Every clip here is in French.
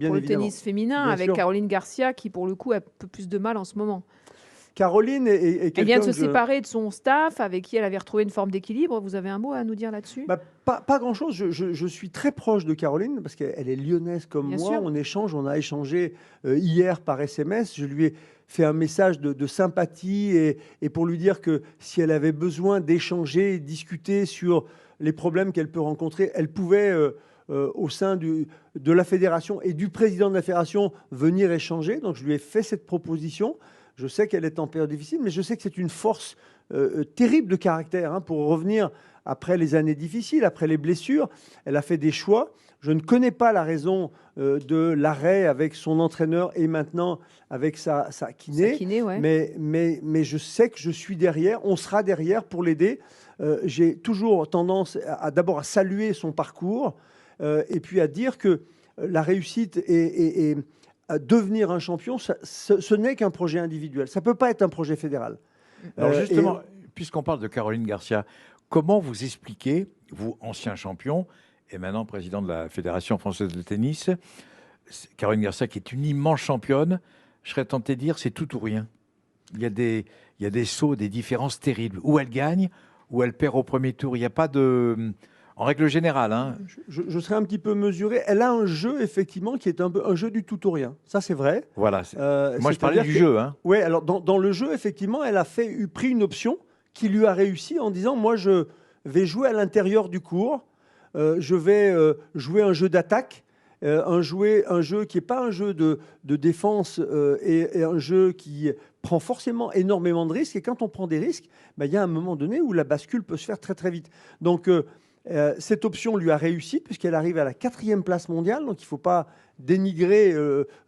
pour le évidemment. tennis féminin, Bien avec sûr. Caroline Garcia qui, pour le coup, a un peu plus de mal en ce moment. Caroline est Elle vient de quelqu'un se que je... séparer de son staff, avec qui elle avait retrouvé une forme d'équilibre. Vous avez un mot à nous dire là-dessus? Bah, pas grand-chose. Je suis très proche de Caroline parce qu'elle est lyonnaise comme Bien moi. sûr. On a échangé hier par SMS. Je lui ai fait un message de sympathie et pour lui dire que si elle avait besoin d'échanger, discuter sur les problèmes qu'elle peut rencontrer, elle pouvait, au sein de la fédération et du président de la fédération, venir échanger. Donc je lui ai fait cette proposition. Je sais qu'elle est en période difficile, mais je sais que c'est une force terrible de caractère, hein, pour revenir après les années difficiles, après les blessures. Elle a fait des choix. Je ne connais pas la raison de l'arrêt avec son entraîneur et maintenant avec sa kiné. Sa kiné, ouais. Mais je sais que je suis derrière, on sera derrière pour l'aider. J'ai toujours tendance d'abord à saluer son parcours et puis à dire que la réussite et devenir un champion, ce n'est qu'un projet individuel. Ça ne peut pas être un projet fédéral. Alors Et justement, puisqu'on parle de Caroline Garcia, comment vous expliquez, vous, ancien champion et maintenant président de la Fédération française de tennis, Caroline Garcia qui est une immense championne, je serais tenté de dire c'est tout ou rien. Il y a des sauts, des différences terribles. Où elle gagne, où elle perd au premier tour. Il n'y a pas de... En règle générale, hein. je serais un petit peu mesuré. Elle a un jeu, effectivement, qui est un peu un jeu du tout ou rien. Ça, c'est vrai. Voilà. Moi, je parlais du jeu. Hein. Oui, alors dans le jeu, effectivement, elle a pris une option qui lui a réussi en disant, moi, je vais jouer à l'intérieur du court, je vais jouer un jeu d'attaque, un jeu qui n'est pas un jeu de défense et un jeu qui prend forcément énormément de risques. Et quand on prend des risques, ben, il y a un moment donné où la bascule peut se faire très très vite. Donc, cette option lui a réussi puisqu'elle arrive à la 4e place mondiale. Donc, il ne faut pas dénigrer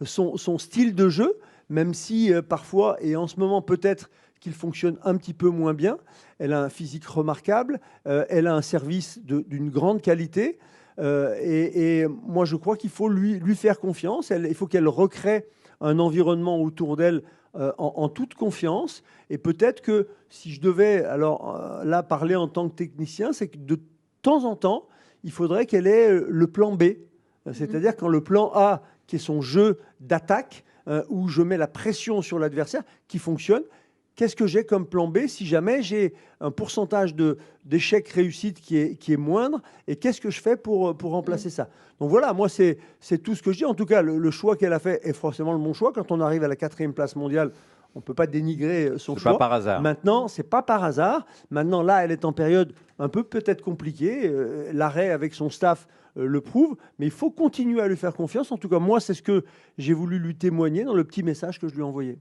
son style de jeu, même si parfois, et en ce moment peut-être qu'il fonctionne un petit peu moins bien. Elle a un physique remarquable, elle a un service d'une grande qualité. Et moi, je crois qu'il faut lui faire confiance. Il faut qu'elle recrée un environnement autour d'elle en toute confiance. Et peut-être que si je devais là parler en tant que technicien, c'est que de temps en temps, il faudrait qu'elle ait le plan B. C'est-à-dire quand le plan A, qui est son jeu d'attaque, où je mets la pression sur l'adversaire, qui fonctionne, qu'est-ce que j'ai comme plan B si jamais j'ai un pourcentage d'échecs réussites qui est moindre, et qu'est-ce que je fais pour remplacer ça? Donc voilà, moi c'est tout ce que je dis. En tout cas, le choix qu'elle a fait est forcément le bon choix. Quand on arrive à la 4e place mondiale, on ne peut pas dénigrer son choix. C'est pas par hasard. Maintenant, c'est pas par hasard. Maintenant, là, elle est en période un peu peut-être compliquée. L'arrêt avec son staff le prouve, mais il faut continuer à lui faire confiance. En tout cas, moi, c'est ce que j'ai voulu lui témoigner dans le petit message que je lui ai envoyé.